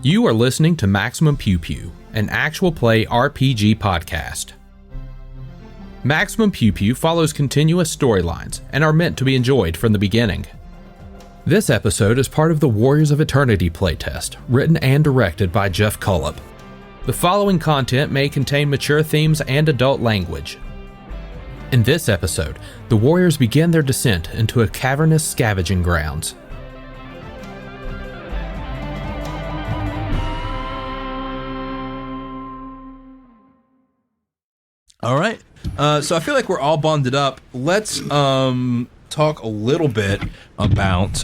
You are listening to Maximum Pew Pew, an actual play RPG podcast. Maximum Pew Pew follows continuous storylines and are meant to be enjoyed from the beginning. This episode is part of the Warriors of Eternity playtest, written and directed by Geoff Cullop. The following content may contain mature themes and adult language. In this episode, the warriors begin their descent into a cavernous scavenging grounds. All right. So I feel like we're all bonded up. Let's talk a little bit about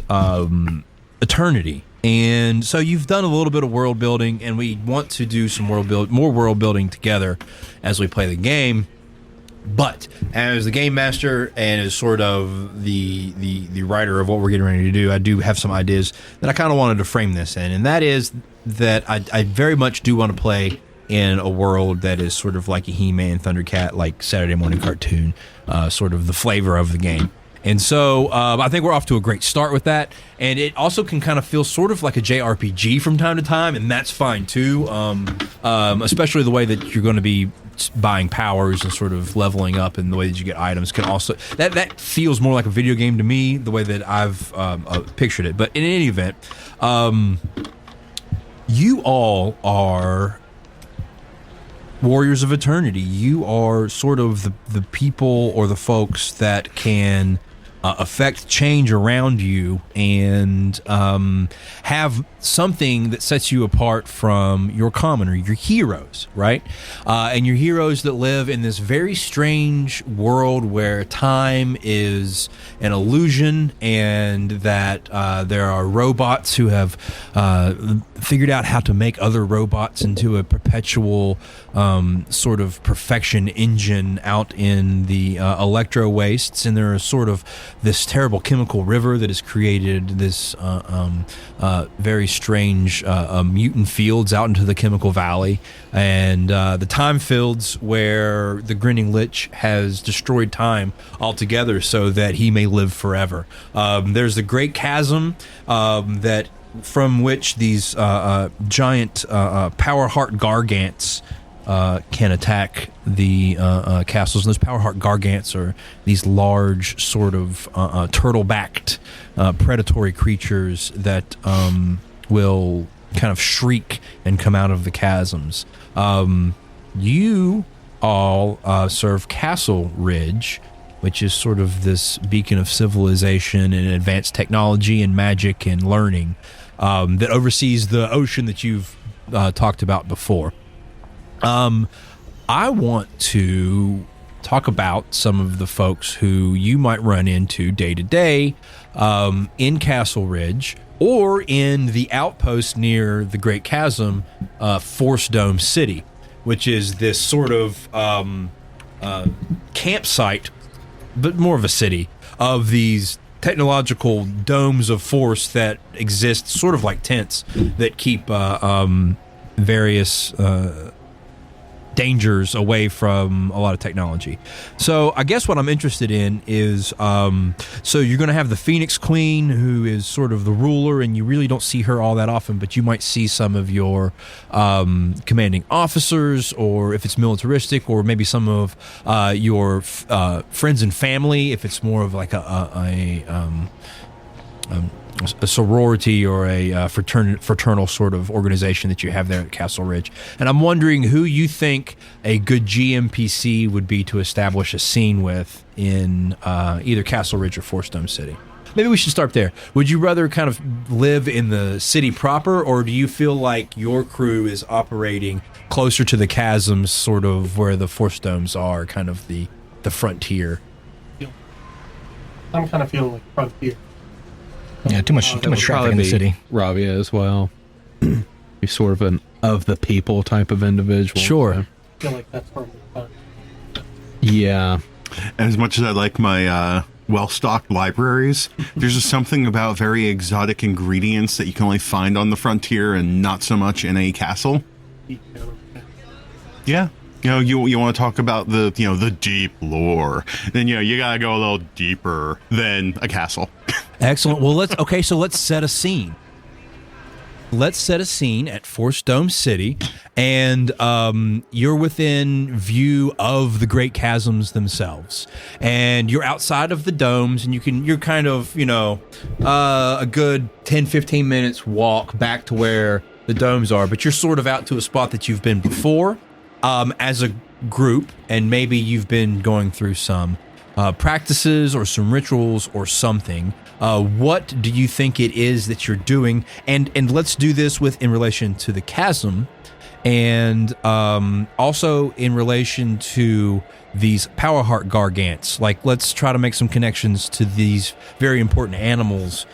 Eternity. And so you've done a little bit of world building, and we want to do some more world building together as we play the game. But as the game master and as sort of the writer of what we're getting ready to do, I do have some ideas that I kind of wanted to frame this in. And that is that I very much do want to play in a world that is sort of like a He-Man, Thundercat, like Saturday morning cartoon, sort of the flavor of the game. And so I think we're off to a great start with that. And it also can kind of feel sort of like a JRPG from time to time, and that's fine too, especially the way that you're going to be buying powers and sort of leveling up, and the way that you get items can also... That feels more like a video game to me, the way that I've pictured it. But in any event, you all are Warriors of Eternity. You are sort of the people or the folks that can affect change around you and have something that sets you apart from your commoner, your heroes, right? And your heroes that live in this very strange world where time is an illusion, and that there are robots who have figured out how to make other robots into a perpetual sort of perfection engine out in the electro wastes, and there is sort of this terrible chemical river that has created this very strange mutant fields out into the chemical valley, and the time fields where the grinning lich has destroyed time altogether so that he may live forever. There's the great chasm that from which these giant power heart gargants can attack the castles. And those power heart gargants are these large sort of turtle-backed predatory creatures that will kind of shriek and come out of the chasms. You all serve Castle Ridge, which is sort of this beacon of civilization and advanced technology and magic and learning that oversees the ocean that you've talked about before. I want to talk about some of the folks who you might run into day to day in Castle Ridge, or in the outpost near the Great Chasm, Force Dome City, which is this sort of campsite, but more of a city, of these technological domes of force that exist sort of like tents that keep various dangers away from a lot of technology. So I guess what I'm interested in is, so you're going to have the Phoenix Queen, who is sort of the ruler, and you really don't see her all that often, but you might see some of your commanding officers, or if it's militaristic, or maybe some of your friends and family, if it's more of like a sorority or a fraternal sort of organization that you have there at Castle Ridge. And I'm wondering who you think a good GMPC would be to establish a scene with in either Castle Ridge or Force Dome City. Maybe we should start there. Would you rather kind of live in the city proper, or do you feel like your crew is operating closer to the chasms, sort of where the Force Domes are, kind of the frontier? I'm kind of feeling like frontier. Yeah, too much traffic in the city. Rabia as well. He's sort of an of the people type of individual. Sure. I feel like that's probably fun. Yeah. As much as I like my well-stocked libraries, there's just something about very exotic ingredients that you can only find on the frontier and not so much in a castle. Yeah. You know, you want to talk about the deep lore, then you gotta go a little deeper than a castle. Excellent. Well, let's set a scene. let's set a scene at Force Dome City, and you're within view of the Great Chasms themselves, and you're outside of the domes, and you're kind of, a good 10-15 minutes walk back to where the domes are, but you're sort of out to a spot that you've been before as a group, and maybe you've been going through some practices or some rituals or something. What do you think it is that you're doing? And let's do this in relation to the chasm, and also in relation to these power heart gargants. Like, let's try to make some connections to these very important animals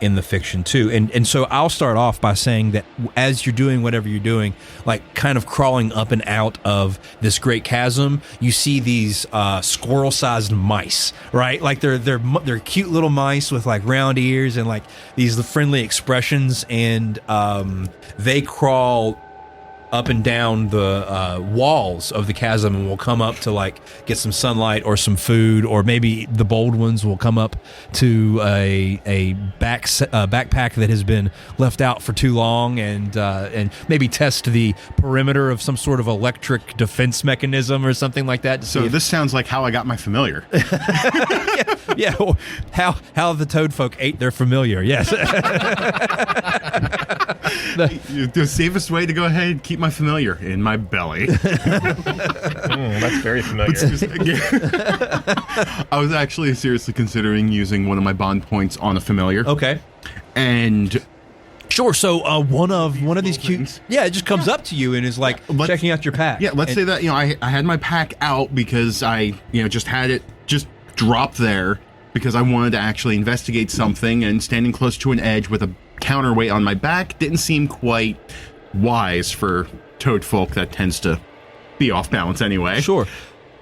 in the fiction too. And so I'll start off by saying that as you're doing whatever you're doing, like kind of crawling up and out of this great chasm, you see these squirrel-sized mice, right? Like they're cute little mice with like round ears and like these friendly expressions, and they crawl up and down the walls of the chasm and will come up to like get some sunlight or some food, or maybe the bold ones will come up to a backpack that has been left out for too long, and maybe test the perimeter of some sort of electric defense mechanism or something like that. So this sounds like how I got my familiar. yeah, or how the toad folk ate their familiar. Yes. The safest way to go ahead and keep my familiar in my belly. That's very familiar. I was actually seriously considering using one of my bond points on a familiar. Okay. And sure. So one of these cute, it just comes up to you and is like checking out your pack. Yeah, let's say that I had my pack out because I just had it just drop there because I wanted to actually investigate something, and standing close to an edge with a counterweight on my back didn't seem quite wise for toad folk that tends to be off balance anyway. Sure.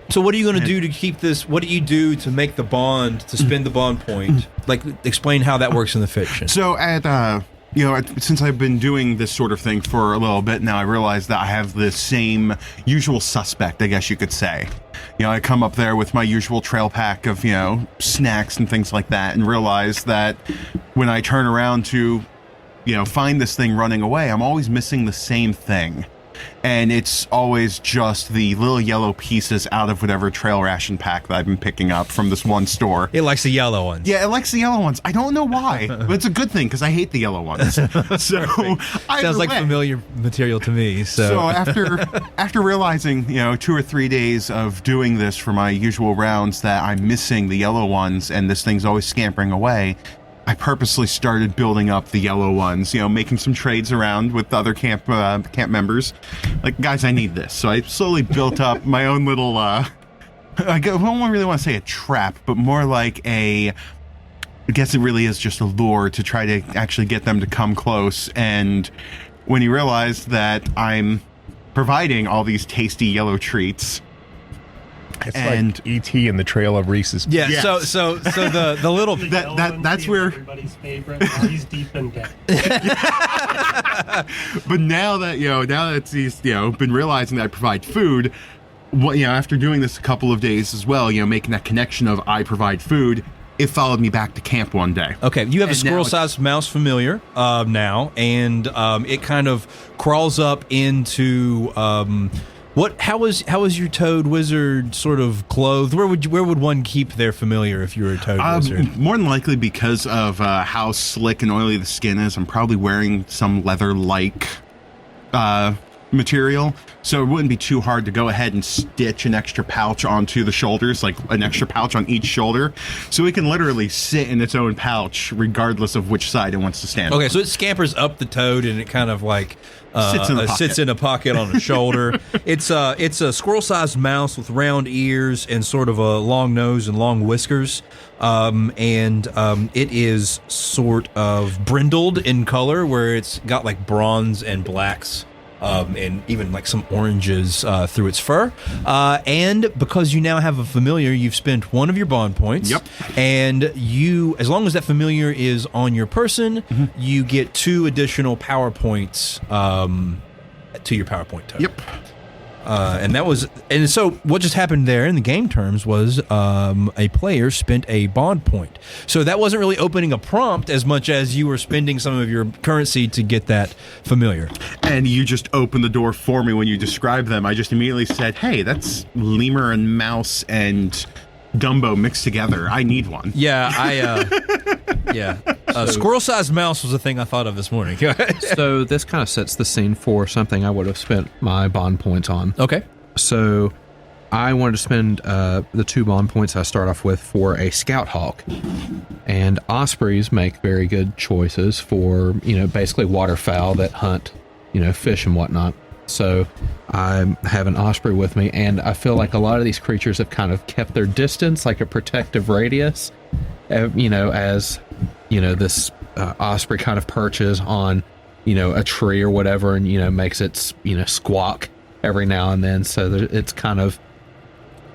So what are you going to do to keep this? What do you do to make the bond, to spend the bond point? Like, explain how that works in the fiction. So since I've been doing this sort of thing for a little bit now, I realize that I have the same usual suspect, I guess you could say. I come up there with my usual trail pack of, snacks and things like that, and realize that when I turn around to, find this thing running away, I'm always missing the same thing. And it's always just the little yellow pieces out of whatever trail ration pack that I've been picking up from this one store. It likes the yellow ones. Yeah, it likes the yellow ones. I don't know why, but it's a good thing because I hate the yellow ones. So sounds like familiar material to me. So after realizing, 2 or 3 days of doing this for my usual rounds, that I'm missing the yellow ones and this thing's always scampering away, I purposely started building up the yellow ones, making some trades around with other camp members. Like, guys, I need this. So I slowly built up my own little, I don't really want to say a trap, but more like I guess it really is just a lure to try to actually get them to come close. And when he realized that I'm providing all these tasty yellow treats, it's like E.T. and the Trail of Reese's. Yeah. Yes. So the little that's where everybody's favorite. He's deep in debt. But now that he's been realizing that I provide food, after doing this a couple of days as well, making that connection of I provide food, it followed me back to camp one day. Okay, you have a squirrel-sized mouse familiar now, and it kind of crawls up into. How is your toad wizard sort of clothed? Where would one keep their familiar if you were a toad wizard? More than likely, because of how slick and oily the skin is, I'm probably wearing some leather-like material, so it wouldn't be too hard to go ahead and stitch an extra pouch onto the shoulders, like an extra pouch on each shoulder, so it can literally sit in its own pouch regardless of which side it wants to stand on. Okay, so it scampers up the toad and it kind of like sits in a pocket on a shoulder. It's a squirrel-sized mouse with round ears and sort of a long nose and long whiskers. It is sort of brindled in color, where it's got like bronze and blacks, and even like some oranges through its fur. And because you now have a familiar, you've spent one of your bond points. Yep. And as long as that familiar is on your person, you get 2 additional power points to your power point total. Yep. And so what just happened there in the game terms was a player spent a bond point. So that wasn't really opening a prompt as much as you were spending some of your currency to get that familiar. And you just opened the door for me when you described them. I just immediately said, hey, that's lemur and mouse and Dumbo mixed together. I need one. Yeah, squirrel-sized mouse was the thing I thought of this morning. So this kind of sets the scene for something I would have spent my bond points on. Okay. So I wanted to spend the 2 bond points I start off with for a scout hawk. And ospreys make very good choices for, basically waterfowl that hunt, fish and whatnot. So I have an osprey with me, and I feel like a lot of these creatures have kind of kept their distance, like a protective radius, as, this osprey kind of perches on, a tree or whatever and, makes its, squawk every now and then. So it's kind of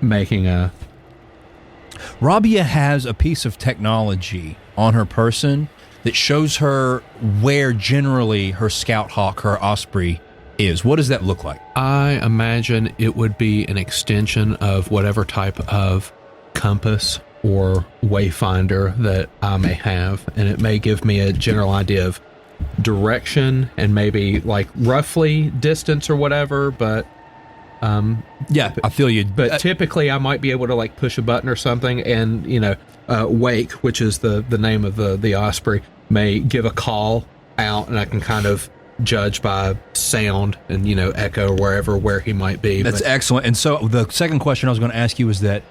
making a... Rabia has a piece of technology on her person that shows her where generally her scout hawk, her osprey, is. What does that look like? I imagine it would be an extension of whatever type of compass or wayfinder that I may have, and it may give me a general idea of direction and maybe like roughly distance or whatever, but yeah, I feel you. But typically I might be able to like push a button or something and, Wake, which is the name of the osprey, may give a call out and I can kind of judge by sound and, echo where he might be. That's excellent. And so the second question I was going to ask you is that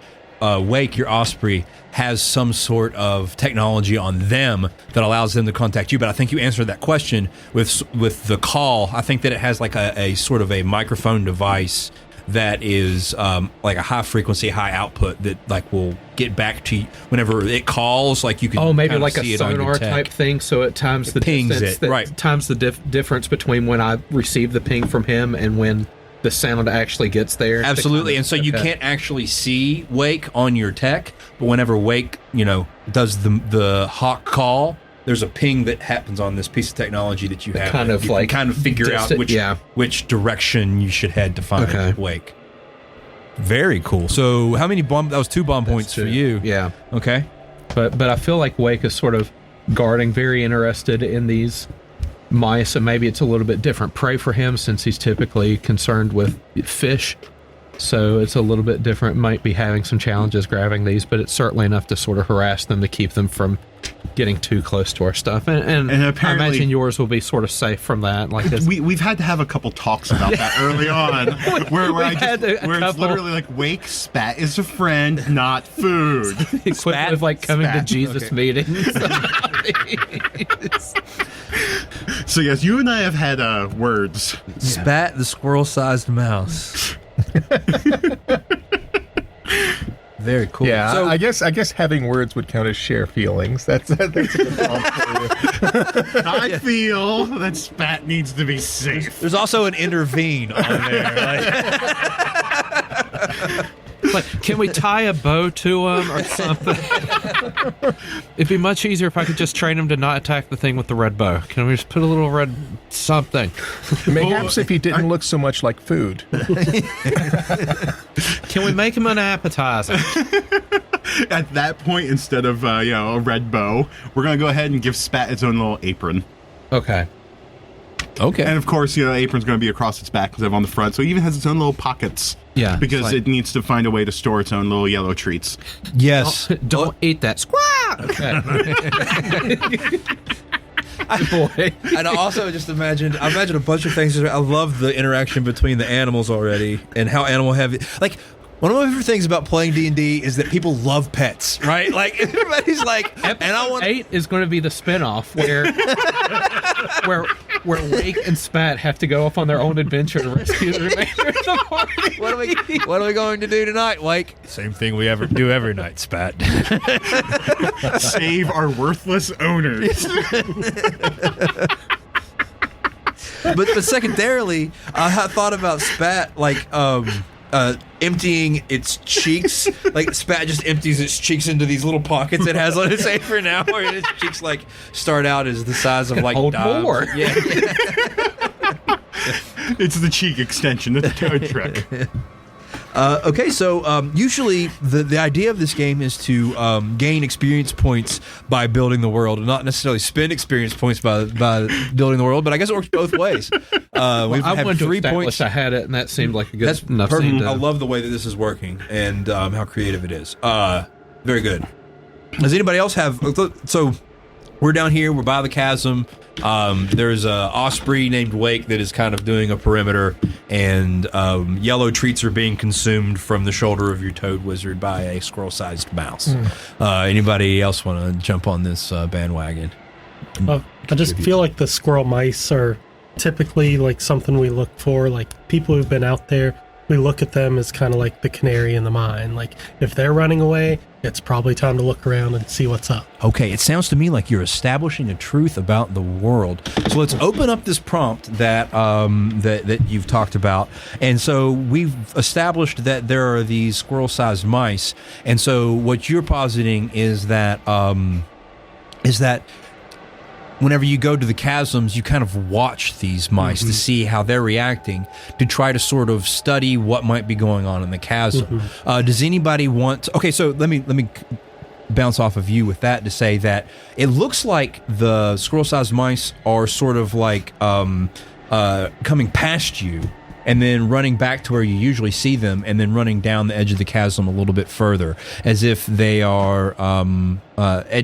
Wake, your osprey, has some sort of technology on them that allows them to contact you. But I think you answered that question with the call. I think that it has like a sort of a microphone device that is like a high frequency, high output that like will get back to you whenever it calls. Like you can maybe like a sonar type thing. So at times the pings distance, it right. Times the difference between when I receive the ping from him and when the sound actually gets there. Absolutely. And so you can't actually see Wake on your tech, but whenever Wake, does the hawk call, there's a ping that happens on this piece of technology that you have. You can kind of figure out which direction you should head to find Wake. Very cool. So how many that was 2 bomb points for you. Yeah. Okay. But I feel like Wake is sort of guarding, very interested in these mice, and maybe it's a little bit different prey for him since he's typically concerned with fish. So it's a little bit different. Might be having some challenges grabbing these, but it's certainly enough to sort of harass them to keep them from getting too close to our stuff. And apparently, I imagine yours will be sort of safe from that. Like this. We've had to have a couple talks about that early on, where it's literally like Wake, spat is a friend, not food. Equivalent of like coming to Jesus meetings. So yes, you and I have had words. Spat the squirrel-sized mouse. Very cool. Yeah, so, I guess having words would count as share feelings. That's a good prompt for you. I feel that spat needs to be safe. There's also an intervene on there. Like, can we tie a bow to him or something? It'd be much easier if I could just train him to not attack the thing with the red bow. Can we just put a little red something? Perhaps if he didn't look so much like food. Can we make him an appetizer? At that point, instead of a red bow, we're gonna go ahead and give Spat its own little apron. Okay. And of course, the apron's gonna be across its back instead of on the front, so it even has its own little pockets. Yeah. Because it needs to find a way to store its own little yellow treats. Yes. Don't eat that. Squawk! Okay. Boy. And I also just imagine a bunch of things. I love the interaction between the animals already and how animal heavy. Like, one of my favorite things about playing D&D is that people love pets, right? Like, everybody's like, Episode 8 is going to be the spinoff where Wake and Spat have to go off on their own adventure to rescue the remainder of the party. What are we going to do tonight, Wake? Same thing we ever do every night, Spat. Save our worthless owners. But secondarily, I thought about Spat like emptying its cheeks. Like Spat just empties its cheeks into these little pockets it has on its apron now, where its cheeks like start out as the size of like hold doves. more. Yeah, It's the cheek extension. It's a toad trick. Okay, so usually the idea of this game is to gain experience points by building the world, and not necessarily spend experience points by building the world. But I guess it works both ways. I wanted to establish I had it, and that seemed like a good enough scene. I love the way that this is working and how creative it is. Very good. Does anybody else have? So we're down here. We're by the chasm. There's a osprey named Wake that is kind of doing a perimeter, and yellow treats are being consumed from the shoulder of your toad wizard by a squirrel-sized mouse. Anybody else want to jump on this bandwagon? I just feel like the squirrel mice are typically like something we look for. Like people who've been out there, we look at them as kind of like the canary in the mine. Like if they're running away, it's probably time to look around and see what's up. Okay, it sounds to me like you're establishing a truth about the world. So let's open up this prompt that that you've talked about. And so we've established that there are these squirrel-sized mice. And so what you're positing is that whenever you go to the chasms, you kind of watch these mice to see how they're reacting, to try to sort of study what might be going on in the chasm. Does anybody want to, okay, so let me bounce off of you with that to say that it looks like the squirrel-sized mice are sort of like coming past you and then running back to where you usually see them, and then running down the edge of the chasm a little bit further, as if they are. And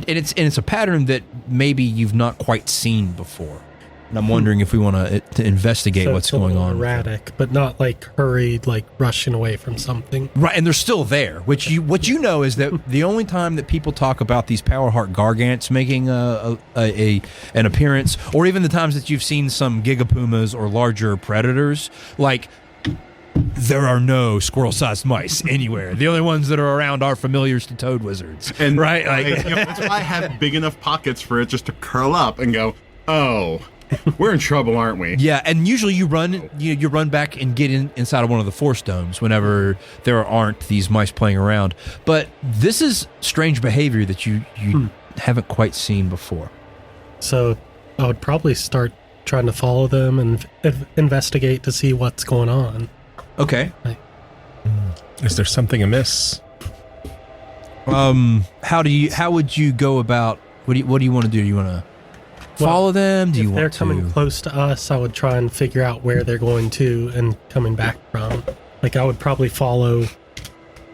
it's a pattern that maybe you've not quite seen before. And I'm wondering if we want to investigate what's going on. Erratic, but not like hurried, like rushing away from something. Right, and they're still there. What you know is that the only time that people talk about these Powerheart gargants making an appearance, or even the times that you've seen some gigapumas or larger predators, like there are no squirrel-sized mice anywhere. The only ones that are around are familiars to toad wizards. And right, like, that's why I have big enough pockets for it just to curl up and go, oh. We're in trouble, aren't we? Yeah, and usually you run back and get inside of one of the force domes whenever there aren't these mice playing around. But this is strange behavior that you haven't quite seen before. So I would probably start trying to follow them and investigate to see what's going on. Okay. Is there something amiss? How would you go about? What do you want to do? You want to follow them? Do you want to? If they're coming close to us, I would try and figure out where they're going to and coming back from. Like I would probably follow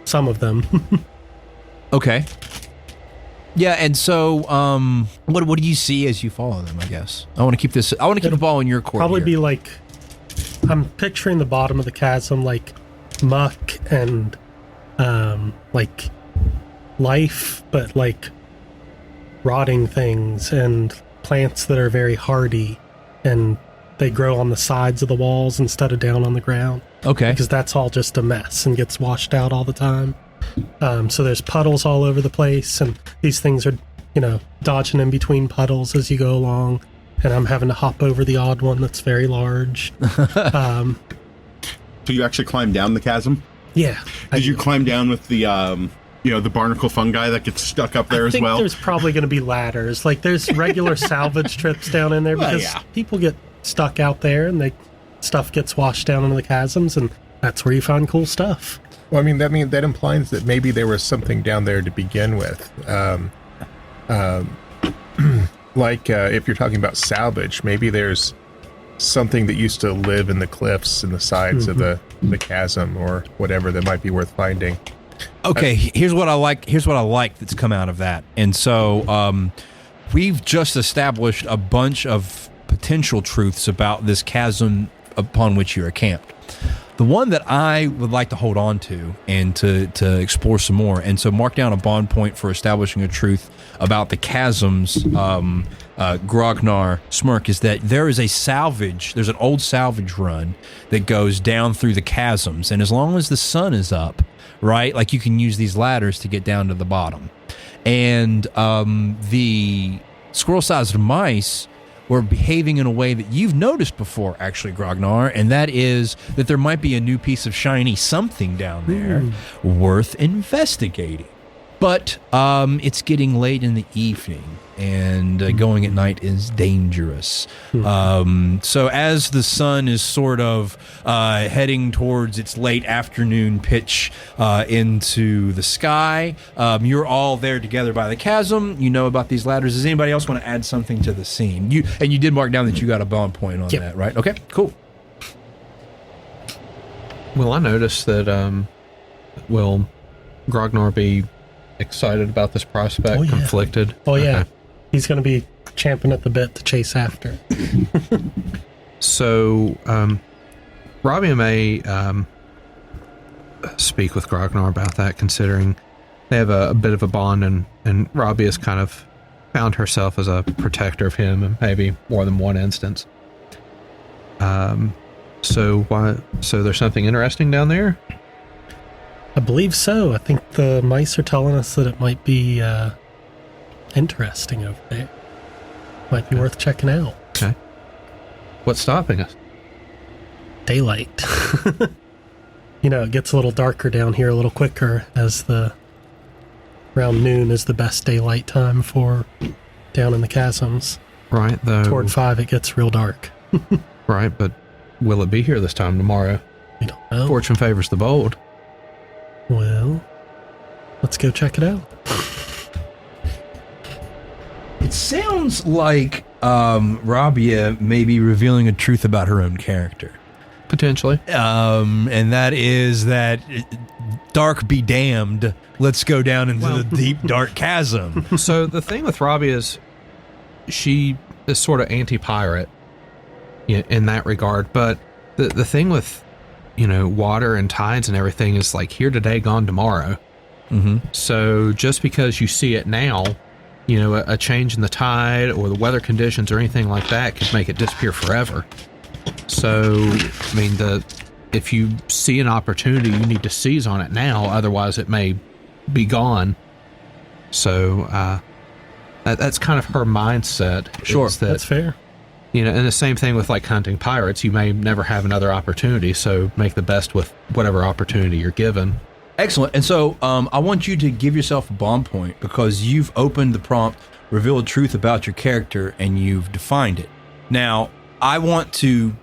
some of them. Okay. Yeah, and so what do you see as you follow them? I guess I want to keep the ball in your court. Probably here. be like, I'm picturing the bottom of the chasm like muck and like life, but like rotting things and plants that are very hardy, and they grow on the sides of the walls instead of down on the ground. Okay. Because that's all just a mess and gets washed out all the time. So there's puddles all over the place, and these things are, dodging in between puddles as you go along, and I'm having to hop over the odd one that's very large. So you actually climbed down the chasm? Yeah. Did you climb down with the the barnacle fungi that gets stuck up there as well? There's probably going to be ladders. Like there's regular salvage trips down in there because people get stuck out there and stuff gets washed down into the chasms, and that's where you find cool stuff. Well, that implies that maybe there was something down there to begin with. If you're talking about salvage, maybe there's something that used to live in the cliffs and the sides of the chasm or whatever that might be worth finding. Okay, here's what I like that's come out of that. And so we've just established a bunch of potential truths about this chasm upon which you are camped. The one that I would like to hold on to and to explore some more, and so mark down a bond point for establishing a truth about the chasm's Grognar smirk, is that there's an old salvage run that goes down through the chasms, and as long as the sun is up, right, like you can use these ladders to get down to the bottom. And the squirrel-sized mice were behaving in a way that you've noticed before, actually, Grognar, and that is that there might be a new piece of shiny something down there worth investigating. But it's getting late in the evening, and going at night is dangerous. So as the sun is sort of heading towards its late afternoon pitch into the sky, you're all there together by the chasm. You know about these ladders. Does anybody else want to add something to the scene? You did mark down that you got a bond point on that, right? Okay, cool. Will I notice that, will Grognar be excited about this prospect, conflicted? Oh, yeah. Okay. He's going to be champing at the bit to chase after. So, Rabia may speak with Grognar about that, considering they have a bit of a bond, and Rabia's kind of found herself as a protector of him in maybe more than one instance. So there's something interesting down there? I believe so. I think the mice are telling us that it might be interesting over there. Might be worth checking out. Okay. What's stopping us? Daylight. It gets a little darker down here a little quicker as around noon is the best daylight time for down in the chasms. Right, though. Toward 5 it gets real dark. Right, but will it be here this time tomorrow? We don't know. Fortune favors the bold. Well, let's go check it out. It sounds like Rabia may be revealing a truth about her own character. Potentially. And that is that dark be damned. Let's go down into the deep, dark chasm. So the thing with Rabia is she is sort of anti-pirate in that regard. But the thing with, water and tides and everything is like here today, gone tomorrow. Mm-hmm. So just because you see it now, a change in the tide or the weather conditions or anything like that could make it disappear forever. So, if you see an opportunity, you need to seize on it now. Otherwise, it may be gone. So, that's kind of her mindset. Sure, that's fair. And the same thing with like hunting pirates. You may never have another opportunity, so make the best with whatever opportunity you're given. Excellent. And so I want you to give yourself a bond point because you've opened the prompt, revealed truth about your character, and you've defined it. Now, I want to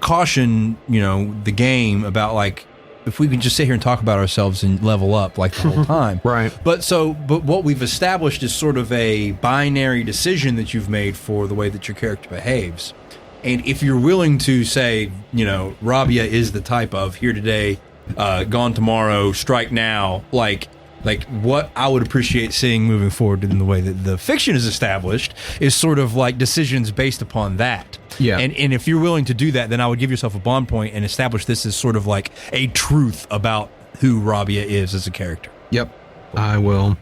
caution, the game about like if we can just sit here and talk about ourselves and level up like the whole time. Right. But what we've established is sort of a binary decision that you've made for the way that your character behaves. And if you're willing to say, Rabia is the type of here today, gone tomorrow, strike now, like what I would appreciate seeing moving forward in the way that the fiction is established is sort of like decisions based upon that. Yeah. And if you're willing to do that, then I would give yourself a bond point and establish this as sort of like a truth about who Rabia is as a character. Yep. I will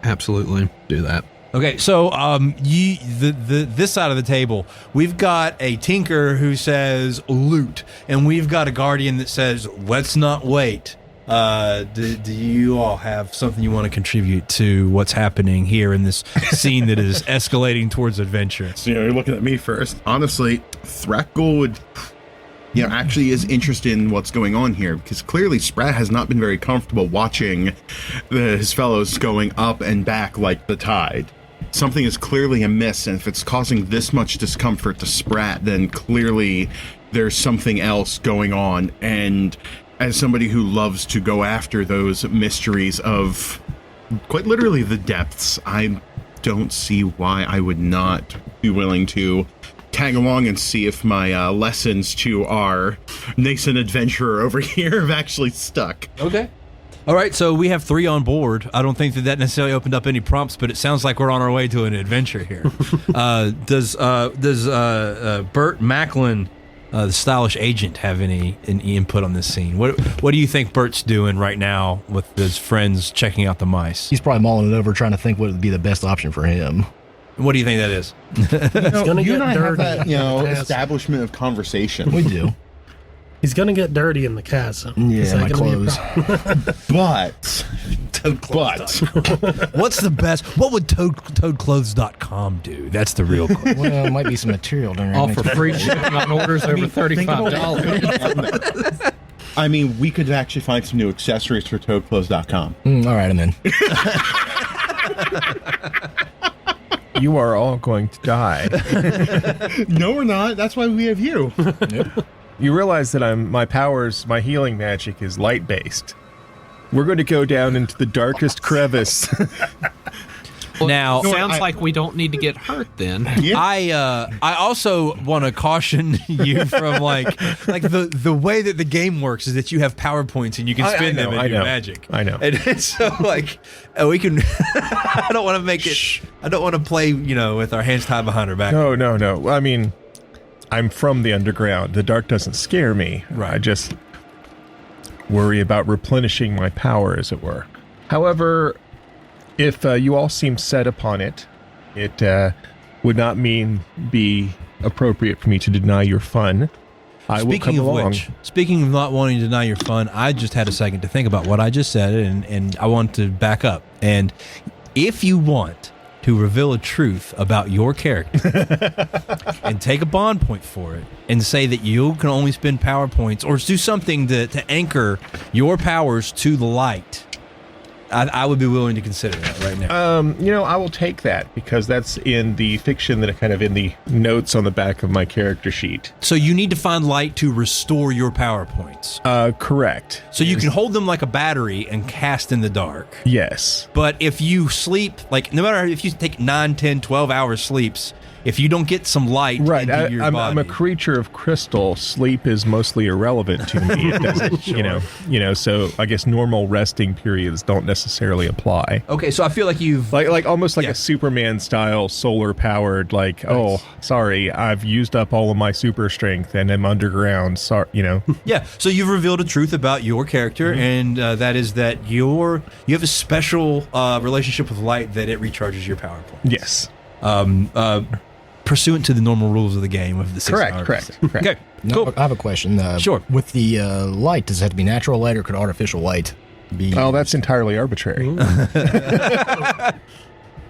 absolutely do that. Okay, so this side of the table, we've got a tinker who says loot, and we've got a guardian that says let's not wait. Do you all have something you want to contribute to what's happening here in this scene that is escalating towards adventure? So, you're looking at me first. Honestly, Thratgul would, actually is interested in what's going on here because clearly Sprat has not been very comfortable watching his fellows going up and back like the tide. Something is clearly amiss, and if it's causing this much discomfort to Sprat, then clearly there's something else going on. And as somebody who loves to go after those mysteries of quite literally the depths, I don't see why I would not be willing to tag along and see if my lessons to our nascent adventurer over here have actually stuck. Okay. All right, so we have 3 on board. I don't think that necessarily opened up any prompts, but it sounds like we're on our way to an adventure here. Does Bert Macklin, the stylish agent, have any input on this scene? What do you think Bert's doing right now with his friends checking out the mice? He's probably mulling it over, trying to think what would be the best option for him. What do you think that is? You and I have that, establishment of conversation. We do. He's going to get dirty in the chasm. Yeah, my clothes. But what's the best? What would toadclothes.com do? That's the real question. Well, it might be some material. Offer free shipping on orders over $35. I mean, we could actually find some new accessories for toadclothes.com. All right, I'm in. You are all going to die. No, we're not. That's why we have you. You realize that my healing magic is light-based. We're going to go down into the darkest crevice. Now, sounds like we don't need to get hurt then. Yeah. I also want to caution you from like the way that the game works is that you have PowerPoints and you can spin them and do magic. I know. And so like we can. I don't want to make it. I don't want to play with our hands tied behind our back. No. I mean, I'm from the underground. The dark doesn't scare me. Right. I just worry about replenishing my power, as it were. However, if you all seem set upon it, it would not be appropriate for me to deny your fun. I will come along. Speaking of not wanting to deny your fun, I just had a second to think about what I just said, and I want to back up. And if you want to reveal a truth about your character and take a bond point for it and say that you can only spend power points or do something to anchor your powers to the light, I would be willing to consider that right now. I will take that because that's in the fiction that are kind of in the notes on the back of my character sheet. So you need to find light to restore your power points. Correct. So you can hold them like a battery and cast in the dark. Yes. But if you sleep, like no matter if you take 9, 10, 12 hours sleeps, if you don't get some light into your body. I'm a creature of crystal. Sleep is mostly irrelevant to me. It doesn't, Sure. So I guess normal resting periods don't necessarily apply. Okay, so I feel like you've like almost like a Superman style solar powered, like, nice. Oh, sorry, I've used up all of my super strength and I'm underground. Sorry, Yeah, so you've revealed a truth about your character, and that is that you have a special relationship with light, that it recharges your power points. Yes. Pursuant to the normal rules of the game of the 6 Correct. Okay, No, cool. I have a question. Sure. With the light, does it have to be natural light or could artificial light be? Oh, that's entirely arbitrary.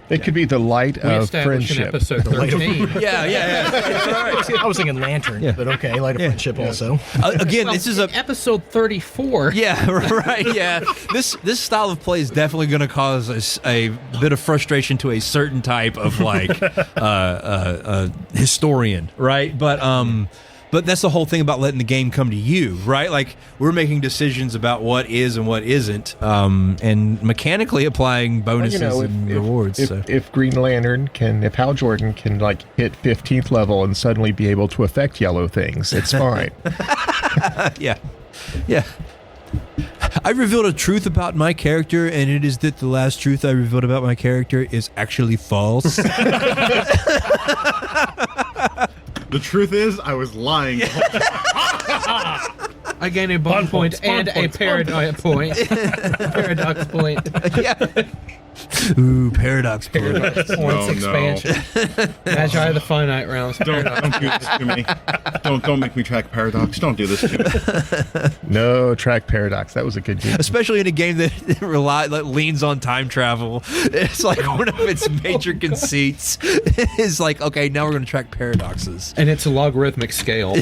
It could be the light We of established in friendship. episode 13. Yeah. I was thinking lantern, but okay, light of friendship also. Again, this is a episode 34. Yeah, right. Yeah, this style of play is definitely going to cause a bit of frustration to a certain type of historian, right? But that's the whole thing about letting the game come to you, right? Like we're making decisions about what is and what isn't, and mechanically applying bonuses and rewards. If Green Lantern if Hal Jordan can like hit 15th level and suddenly be able to affect yellow things, it's fine. Yeah. I revealed a truth about my character, and it is that the last truth I revealed about my character is actually false. The truth is, I was lying. I gain a bond point and a paradox point. Paradox point. Yeah. Ooh, paradox point. Points expansion. Magi of the finite realms. Don't do this to me. Don't make me track paradox. Don't do this to me. No, track paradox. That was a good game. Especially in a game that leans on time travel. It's like one of its major conceits is like, okay, now we're going to track paradoxes. And it's a logarithmic scale.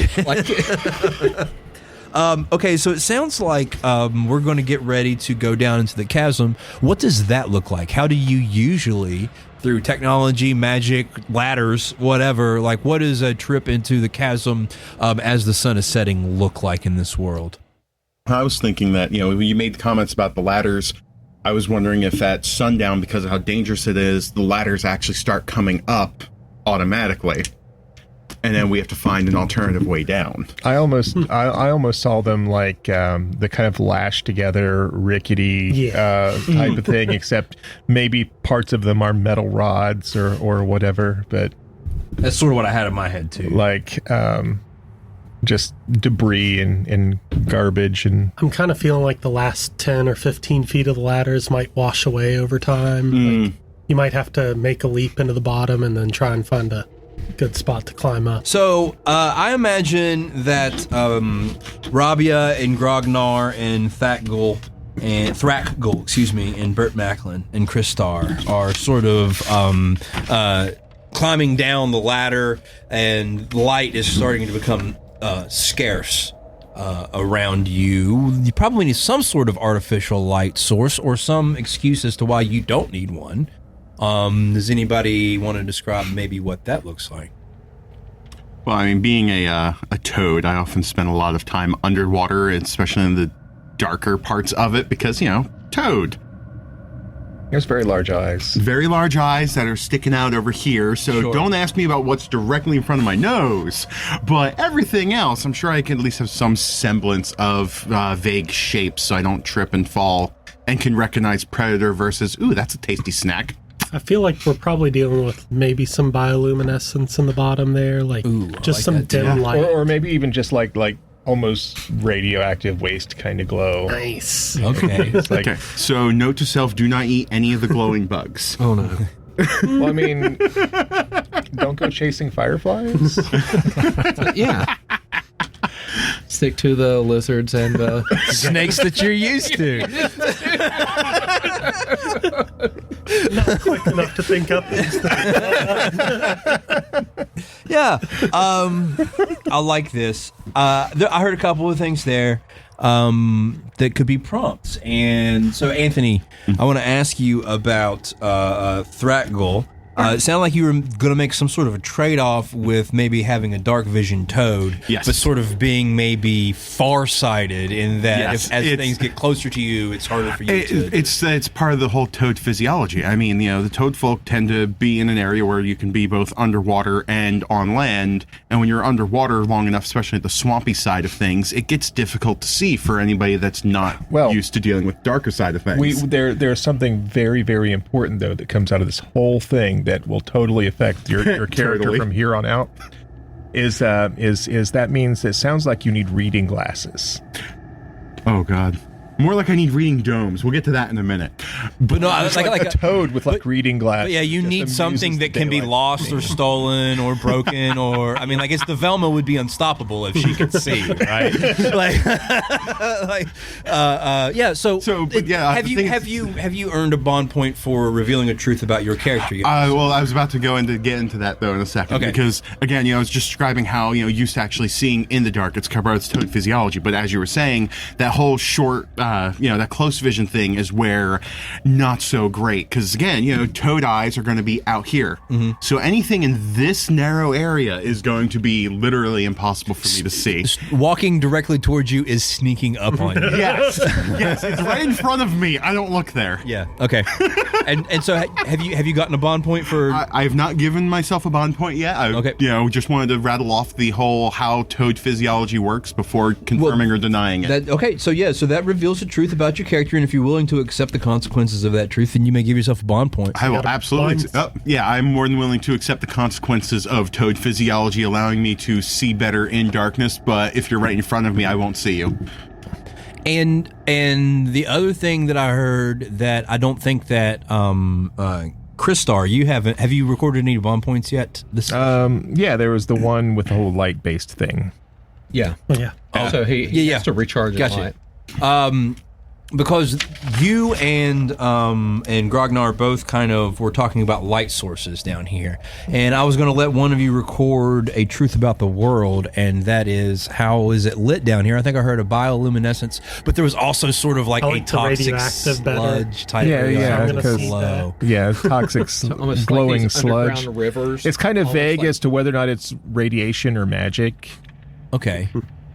Okay, so it sounds like we're going to get ready to go down into the chasm. What does that look like? How do you usually, through technology, magic, ladders, whatever, like what does a trip into the chasm as the sun is setting look like in this world? I was thinking that, when you made comments about the ladders, I was wondering if at sundown, because of how dangerous it is, the ladders actually start coming up automatically. And then we have to find an alternative way down. I almost saw them like the kind of lashed together rickety type of thing, except maybe parts of them are metal rods or whatever. But that's sort of what I had in my head too. Like just debris and garbage. And I'm kind of feeling like the last 10 or 15 feet of the ladders might wash away over time. Like, you might have to make a leap into the bottom and then try and find a good spot to climb up. So I imagine that Rabia and Grognar and Thratgul, and Bert Macklin and Krystar are sort of climbing down the ladder, and light is starting to become scarce around you. You probably need some sort of artificial light source or some excuse as to why you don't need one. Does anybody want to describe maybe what that looks like? Well, I mean, being a toad, I often spend a lot of time underwater, especially in the darker parts of it, because, toad. He has very large eyes. Very large eyes that are sticking out over here, so Sure. Don't ask me about what's directly in front of my nose. But everything else, I'm sure I can at least have some semblance of vague shapes so I don't trip and fall and can recognize predator versus, ooh, that's a tasty snack. I feel like we're probably dealing with maybe some bioluminescence in the bottom there, like Ooh, I just like some that too. dim light. Or maybe even just like almost radioactive waste kind of glow. Nice. Okay. It's like, Okay, so note to self, do not eat any of the glowing bugs. Oh no. well, I mean, don't go chasing fireflies. Yeah. Stick to the lizards and Snakes that you're used to. Not quick enough to think up these things. Yeah. I like this. I heard a couple of things there that could be prompts. And so, Anthony, I want to ask you about Thratgul. It sounded like you were going to make some sort of a trade-off with maybe having a dark vision toad, Yes. but sort of being maybe far-sighted in that Yes, as it's- things get closer to you, it's harder for you to... It's part of the whole toad physiology. I mean, the toad folk tend to be in an area where you can be both underwater and on land, and when you're underwater long enough, especially the swampy side of things, it gets difficult to see for anybody that's not used to dealing with darker side of things. There's something very, very important though that comes out of this whole thing that will totally affect your character Totally. from here on out. Is that means it sounds like you need reading glasses. Oh God. More like I need reading domes. We'll get to that in a minute. But no, It's like a toad with reading glasses. But yeah, you just need amuses something the that can be daylight. lost or stolen or broken or I mean, I guess the Velma would be unstoppable if she could see, right? Yeah. So but yeah, have the you thing have you earned a bond point for revealing a truth about your character? Well, I was about to get into that though in a second. Okay. Because again, I was just describing how used to actually seeing in the dark. It's covered its toad physiology. But as you were saying, that whole short, that close vision thing is where not so great. Because again, toad eyes are going to be out here. Mm-hmm. So anything in this narrow area is going to be literally impossible for me to see. Walking directly towards you is sneaking up on you. Yes, it's right in front of me. I don't look there. Yeah. Okay. And so have you gotten a bond point for? I have not given myself a bond point yet. I, Okay. Just wanted to rattle off the whole how toad physiology works before confirming or denying it. So that reveals the truth about your character, and if you're willing to accept the consequences of that truth, then you may give yourself a bond point. I will absolutely. I'm more than willing to accept the consequences of toad physiology, allowing me to see better in darkness. But if you're right in front of me, I won't see you. And the other thing that I heard that I don't think that Krystar, have you recorded any bond points yet? Yeah, there was the one with the whole light-based thing. yeah. Oh, yeah. So he has to recharge his Gotcha. light. Because you and Grognar both kind of were talking about light sources down here, and I was going to let one of you record a truth about the world, and that is, how is it lit down here? I think I heard a bioluminescence, but there was also sort of like I a like the toxic radioactive better. sludge type. Yeah, area. yeah, I'm gonna because- see Glow. Yeah, toxic Almost glowing like these sludge. underground rivers. It's kind of Almost vague like- as to whether or not it's radiation or magic. Okay.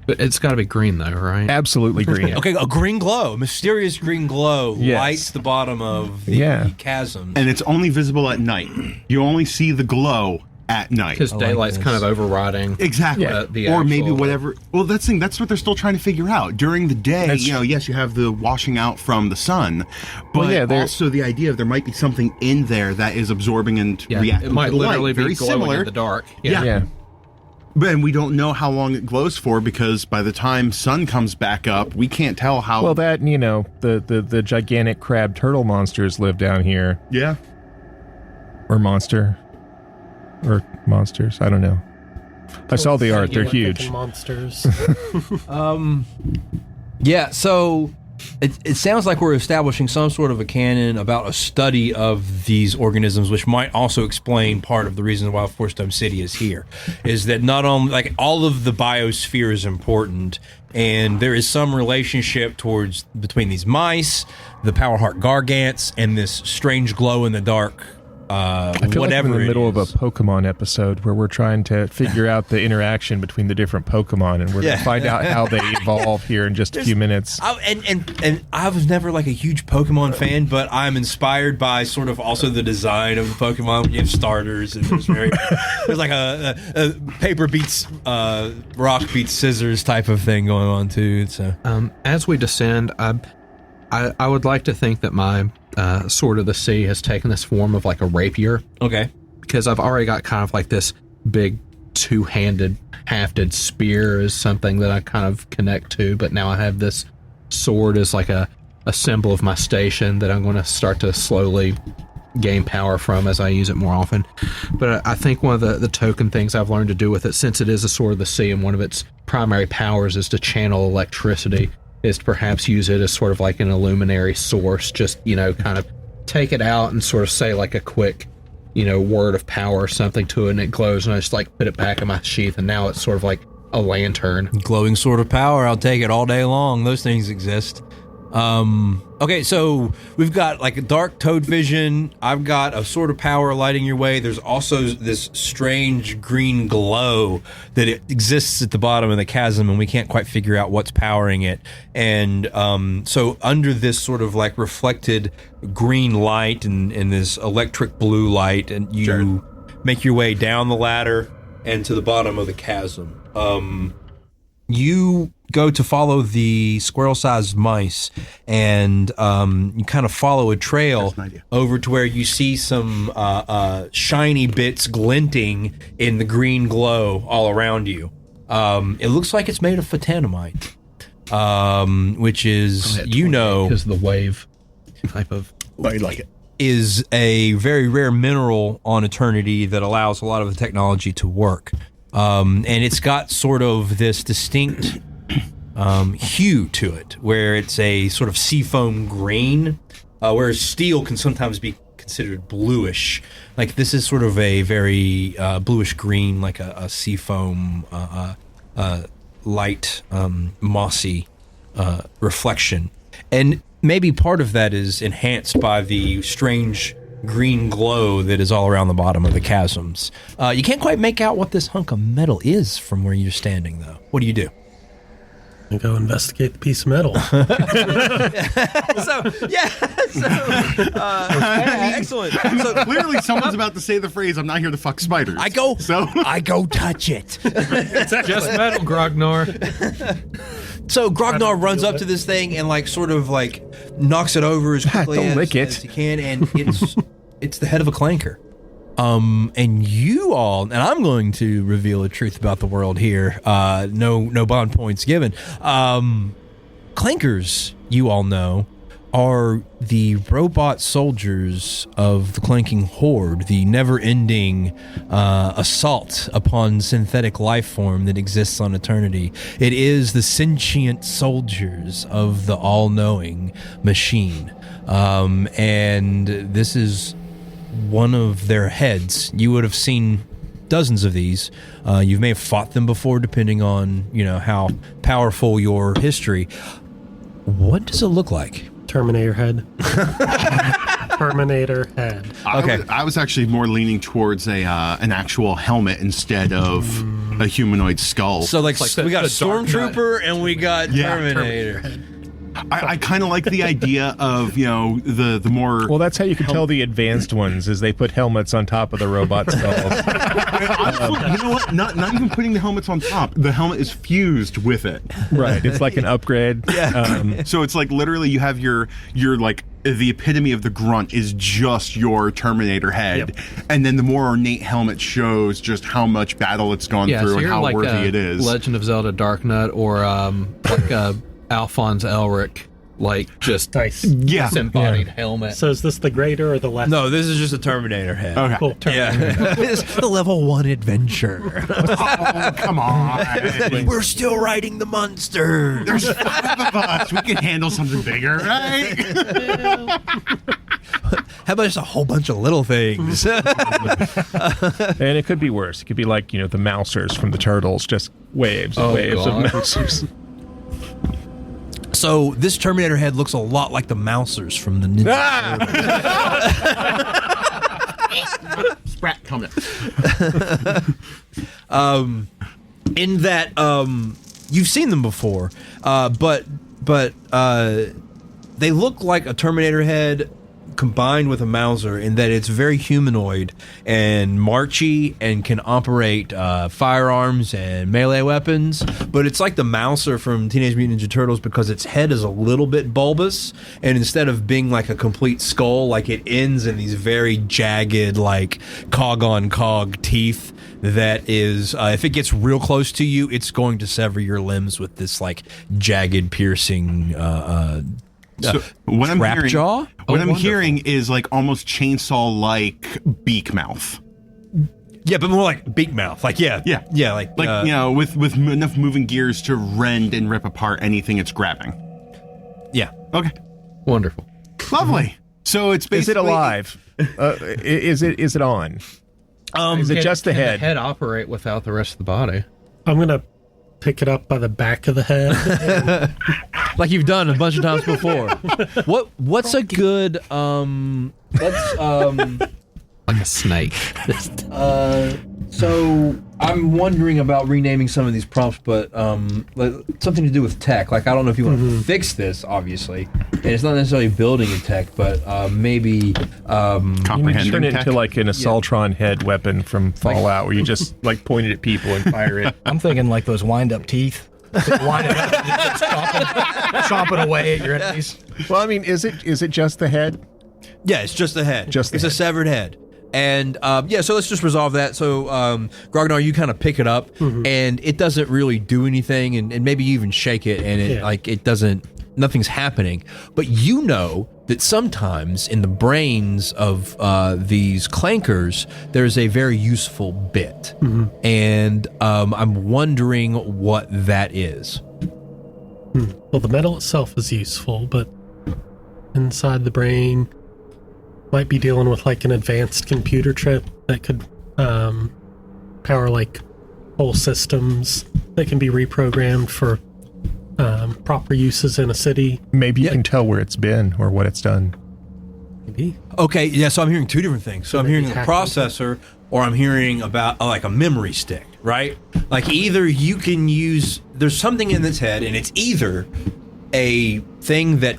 But it's got to be green though, right? Absolutely green. Okay, a green glow, mysterious green glow Yes. lights the bottom of the Yeah. chasm. And it's only visible at night. You only see the glow at night. Because daylight's this. kind of overriding. Exactly. Yeah. The Or maybe actual- whatever. Well, that's what they're still trying to figure out. During the day, That's- yes, you have the washing out from the sun, but Well, yeah, there- also the idea of there might be something in there that is absorbing and Yeah, reacting it might to the literally light. be Very glowing similar. in the dark. Yeah. Yeah. But we don't know how long it glows for because by the time sun comes back up, we can't tell how. Well, that, the gigantic crab turtle monsters live down here. yeah. Or monsters. I don't know. I saw the art. They're Thinking huge. monsters. Yeah, so it sounds like we're establishing some sort of a canon about a study of these organisms, which might also explain part of the reason why Forestone City is here. Is that not only like all of the biosphere is important, and there is some relationship between these mice, the Powerheart Gargants, and this strange glow in the dark. I feel like we're in the middle of a Pokemon episode where we're trying to figure out the interaction between the different Pokemon, and we're going to find out how they evolve here in just a few minutes. And I was never like a huge Pokemon fan, but I'm inspired by sort of also the design of the Pokemon. When you have starters, and there's like a paper beats rock beats scissors type of thing going on too. So as we descend, I would like to think that my Sword of the Sea has taken this form of like a rapier. Okay. Because I've already got kind of like this big two-handed hafted spear is something that I kind of connect to, but now I have this sword as like a symbol of my station that I'm going to start to slowly gain power from as I use it more often. But I think one of the token things I've learned to do with it, since it is a Sword of the Sea and one of its primary powers is to channel electricity, is to perhaps use it as sort of like an illuminary source, just, kind of take it out and sort of say like a quick, word of power or something to it, and it glows, and I just like put it back in my sheath, and now it's sort of like a lantern. Glowing sword of power, I'll take it all day long. Those things exist. Okay, so we've got like a dark toad vision. I've got a sword of power lighting your way. There's also this strange green glow that it exists at the bottom of the chasm, and we can't quite figure out what's powering it. And so under this sort of like reflected green light and this electric blue light, and you make your way down the ladder and to the bottom of the chasm. You go to follow the squirrel-sized mice, and you kind of follow a trail over to where you see some shiny bits glinting in the green glow all around you. It looks like it's made of photanamite, which is, because the wave type of... I like it. Is a very rare mineral on Eternity that allows a lot of the technology to work. And it's got sort of this distinct hue to it, where it's a sort of seafoam green, whereas steel can sometimes be considered bluish. Like this is sort of a very bluish green, like a seafoam light, mossy reflection. And maybe part of that is enhanced by the strange green glow that is all around the bottom of the chasms. You can't quite make out what this hunk of metal is from where you're standing, though. What do you do? I go investigate the piece of metal. Excellent. So clearly someone's about to say the phrase, "I'm not here to fuck spiders." I go touch it. Just metal, Grognar. So Grognar runs up to this thing and like sort of like knocks it over as quickly as he can, and it's the head of a clanker. And you all, and I'm going to reveal a truth about the world here. No bond points given. Clankers, you all know, are the robot soldiers of the Clanking Horde, the never-ending assault upon synthetic life form that exists on Eternity. It is the sentient soldiers of the all-knowing machine. And this is one of their heads. You would have seen dozens of these. You may have fought them before, depending on how powerful your history. What does it look like? Terminator head. Terminator head. Okay. I was actually more leaning towards an actual helmet instead of a humanoid skull. So like we got a stormtrooper and we got Terminator. I kind of like the idea of the more. Well, that's how you can tell the advanced ones is they put helmets on top of the robot skulls. You know what? Not even putting the helmets on top. The helmet is fused with it. Right. It's like an upgrade. Yeah. So it's like literally you have your like the epitome of the grunt is just your Terminator head, and then the more ornate helmet shows just how much battle it's gone through so and how like worthy it is. Legend of Zelda Dark Knight or like Alphonse Elric like just Nice. Yeah. disembodied helmet. So is this the greater or the less? No, this is just a Terminator head. Okay. Cool. Yeah, it's the level 1 adventure. Oh, come on. We're still riding the monster. There's 5 of us. We can handle something bigger, right? How about just a whole bunch of little things? And it could be worse. It could be like, the mousers from the Turtles, just waves and waves of mousers. So this Terminator head looks a lot like the mousers from the Ninja Turtles. Sprat coming. In that you've seen them before, but they look like a Terminator head combined with a Mauser in that it's very humanoid and marchy and can operate firearms and melee weapons, but it's like the Mauser from Teenage Mutant Ninja Turtles because its head is a little bit bulbous, and instead of being like a complete skull, like it ends in these very jagged, like cog on cog teeth that is, if it gets real close to you, it's going to sever your limbs with this like jagged piercing So what I'm trap hearing, jaw? what I'm hearing is like almost chainsaw-like beak mouth. Yeah, but more like beak mouth. Like yeah, like with enough moving gears to rend and rip apart anything it's grabbing. yeah. Okay, Wonderful. lovely. So it's basically Is it alive? Is it on? Is it just the Can head? the head operate without the rest of the body? I'm going to pick it up by the back of the head. Like you've done a bunch of times before. What's a good Like a snake. so I'm wondering about renaming some of these prompts, but like, something to do with tech. Like I don't know if you want to fix this, obviously, and it's not necessarily building a tech, but maybe You comprehending turn it tech. into like an Assaultron head weapon from Fallout, where you just like point it at people and fire it. I'm thinking like those wind-up teeth. Wind it up and just chomping away at your enemies. Well, I mean, is it just the head? yeah, it's just the head. Just the it's head. a severed head. And so let's just resolve that. So Grognar, you kind of pick it up, and it doesn't really do anything, and maybe you even shake it, and it doesn't. Nothing's happening. But you know that sometimes in the brains of these clankers, there's a very useful bit, and I'm wondering what that is. Well, the metal itself is useful, but inside the brain might be dealing with like an advanced computer chip that could power like whole systems that can be reprogrammed for proper uses in a city. Maybe you can tell where it's been or what it's done. Maybe. Okay, yeah, so I'm hearing two different things. So I'm hearing the hacking. processor, or I'm hearing about like a memory stick, right? Like either you can use, there's something in its head, and it's either a thing that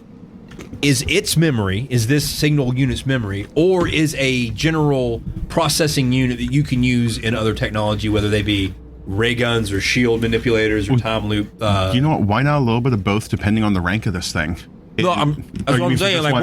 is its memory, is this signal unit's memory, or is a general processing unit that you can use in other technology, whether they be ray guns or shield manipulators or time loop. You know what? Why not a little bit of both, depending on the rank of this thing? No, that's what I'm saying. Like,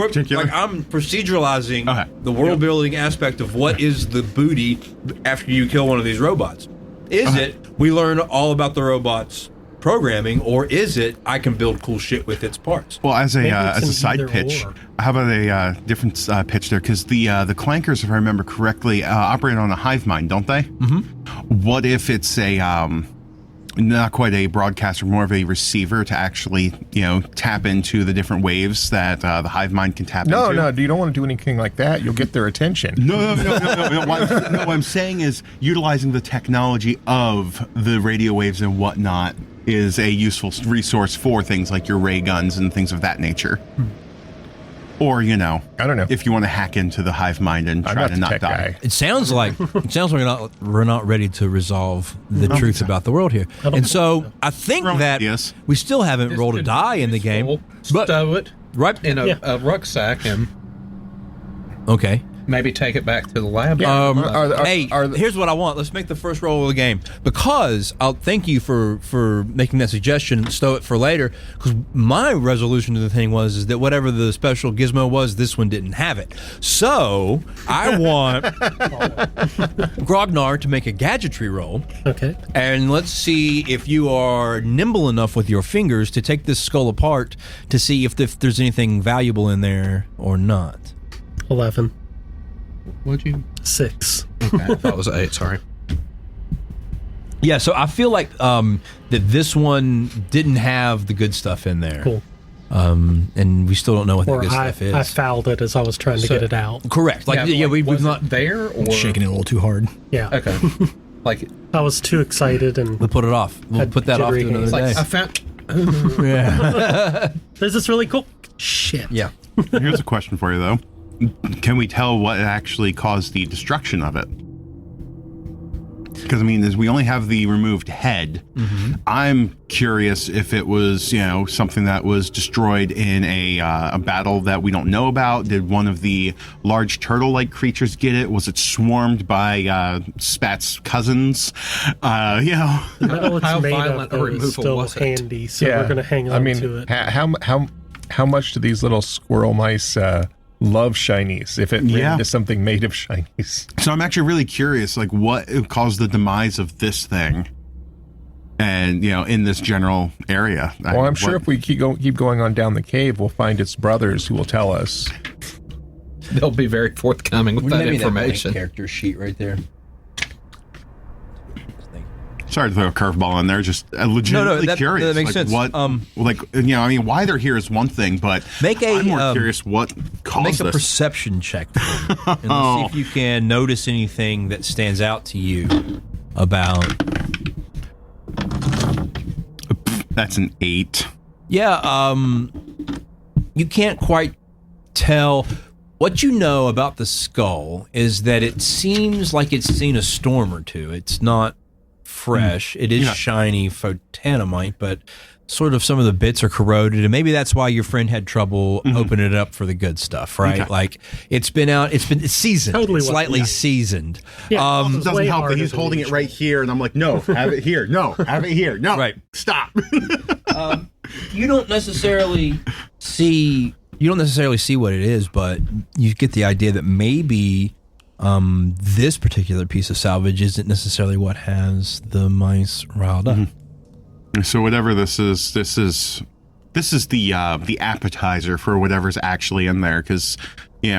I'm proceduralizing Okay. the world building aspect of what is the booty after you kill one of these robots. Is it we learn all about the robots programming, or is it I can build cool shit with its parts? Well, as Maybe a it's an side either pitch, or. how about a different pitch there? Because the clankers, if I remember correctly, operate on a hive mind, don't they? Mm-hmm. What if it's a not quite a broadcaster, more of a receiver to actually tap into the different waves that the hive mind can tap into? No, you don't want to do anything like that. You'll get their attention. No. What I'm saying is utilizing the technology of the radio waves and whatnot is a useful resource for things like your ray guns and things of that nature. Or, I don't know. if you want to hack into the hive mind and I'm try not to the not tech die. guy. It sounds like we're not ready to resolve the truth about the world here, and so I think Wrong that ideas. we still haven't rolled a die in the game. But Stow it right in a rucksack and okay, Maybe take it back to the lab. Here's what I want. Let's make the first roll of the game, because I'll thank you for making that suggestion. Stow it for later, because my resolution to the thing is that whatever the special gizmo was, this one didn't have it. So I want Grognar to make a gadgetry roll. Okay. And let's see if you are nimble enough with your fingers to take this skull apart to see if there's anything valuable in there or not. 11. Would you? 6. Okay, I thought it was 8. Sorry. Yeah, so I feel like that this one didn't have the good stuff in there. Cool. And we still don't know what Or the good stuff is. I fouled it as I was trying to get it out. Correct. We've was not. it there or Shaking it a little too hard. Yeah. Okay. Like I was too excited and We'll put it off. We'll Had put that off to jittery another hands. day. I found. Yeah. there's this really cool shit. Yeah. Here's a question for you, though. Can we tell what actually caused the destruction of it? Because, I mean, as we only have the removed head, I'm curious if it was, something that was destroyed in a battle that we don't know about. Did one of the large turtle-like creatures get it? Was it swarmed by Spat's cousins? The metal it's How made violent of a though, is removal still was it? handy, so we're going to hang on to it. How much do these little squirrel mice love shinies? If it ran into something made of shinies, So I'm actually really curious, like, what caused the demise of this thing, and in this general area. well, I'm sure if we keep going on down the cave, we'll find its brothers who will tell us. They'll be very forthcoming with that information. Character sheet right there. Sorry to throw a curveball in there. Just legitimately curious. That makes sense. What, why they're here is one thing, but I'm more curious what caused Make a this. perception check for me, and let's see if you can notice anything that stands out to you about. That's an 8. Yeah, you can't quite tell. What you know about the skull is that it seems like it's seen a storm or two. It's not fresh. It is shiny photanamite, but sort of some of the bits are corroded, and maybe that's why your friend had trouble opening it up for the good stuff, right? Okay. Like it's seasoned, Totally slightly seasoned. Yeah, It doesn't help that he's holding it right here, and I'm like, no, have it here. No, have it here. No, Right. Stop. You don't necessarily see what it is, but you get the idea that maybe this particular piece of salvage isn't necessarily what has the mice riled up. So whatever this is the appetizer for whatever's actually in there, because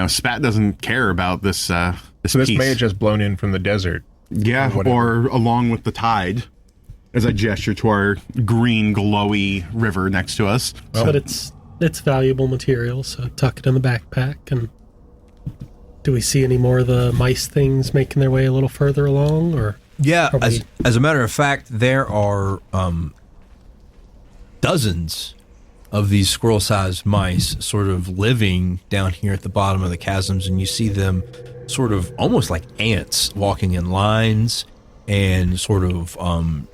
Spat doesn't care about this So this piece. may have just blown in from the desert. Yeah, or along with the tide, as I gesture to our green glowy river next to us. But it's valuable material, so tuck it in the backpack. And do we see any more of the mice things making their way a little further along, or? Yeah, Probably. as a matter of fact, there are dozens of these squirrel-sized mice sort of living down here at the bottom of the chasms, and you see them sort of almost like ants walking in lines and sort of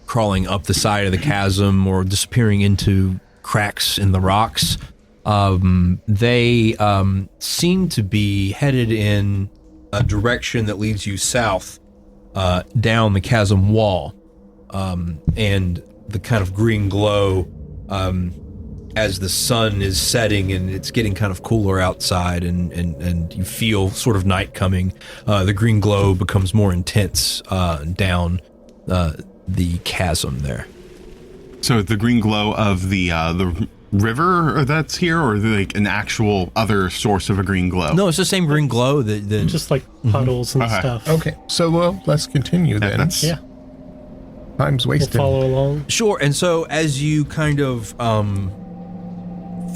crawling up the side of the chasm or disappearing into cracks in the rocks. They seem to be headed in a direction that leads you south down the chasm wall, and the kind of green glow as the sun is setting and it's getting kind of cooler outside, and you feel sort of night coming. The green glow becomes more intense down the chasm there. So the green glow of the river that's here, or like an actual other source of a green glow? No, it's the same green glow that Just like puddles and Okay. stuff. Okay, so well, let's continue then. That's Yeah, Time's we'll wasted. follow along. Sure. And so as you kind of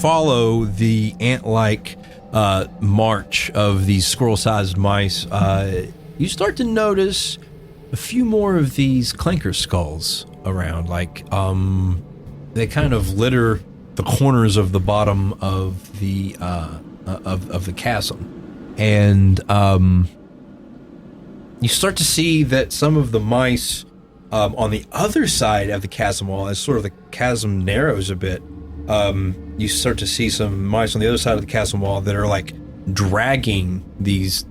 follow the ant-like march of these squirrel-sized mice, you start to notice a few more of these clanker skulls around. Like they kind of litter the corners of the bottom of the chasm, and you start to see that some of the mice on the other side of the chasm wall, as sort of the chasm narrows a bit, you start to see some mice on the other side of the chasm wall that are like dragging these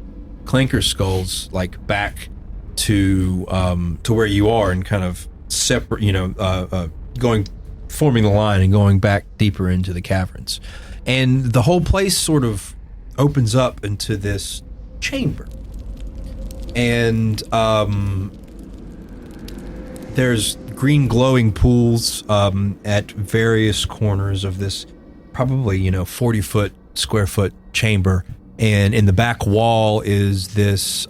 clanker skulls like back to where you are and kind of separate, forming the line and going back deeper into the caverns. And the whole place sort of opens up into this chamber. And there's green glowing pools at various corners of this probably 40-foot square foot chamber, and in the back wall is this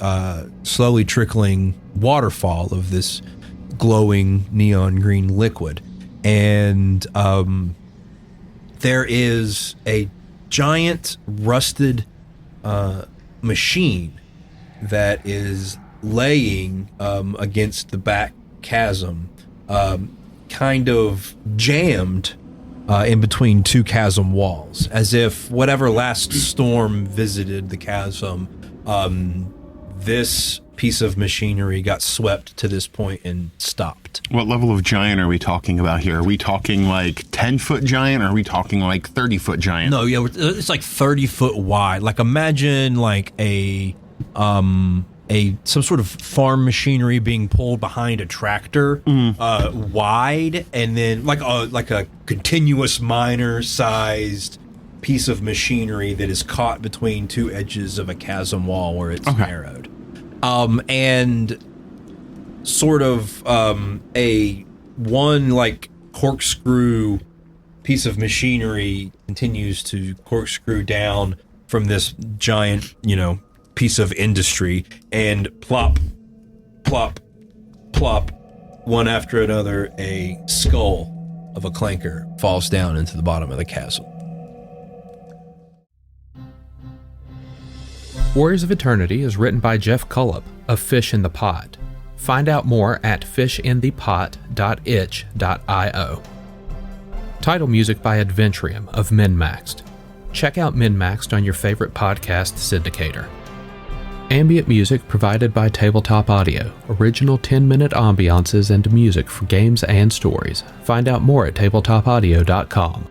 slowly trickling waterfall of this glowing neon green liquid. And there is a giant rusted machine that is laying against the back chasm, kind of jammed in between two chasm walls, as if whatever last storm visited the chasm, this piece of machinery got swept to this point and stopped. What level of giant are we talking about here? Are we talking like 10-foot giant, or are we talking like 30-foot giant? No, yeah, it's like 30 foot wide. Like imagine like some sort of farm machinery being pulled behind a tractor, wide, and then like a continuous miner sized piece of machinery that is caught between two edges of a chasm wall where it's narrowed. And sort of a one like corkscrew piece of machinery continues to corkscrew down from this giant, piece of industry, and plop, plop, plop, one after another, a skull of a clanker falls down into the bottom of the chasm. Warriors of Eternity is written by Geoff Cullop of Fish in the Pot. Find out more at fishinthepot.itch.io. Title music by Adventrium of MNMaxed. Check out MNMaxed on your favorite podcast syndicator. Ambient music provided by Tabletop Audio. Original 10-minute ambiances and music for games and stories. Find out more at tabletopaudio.com.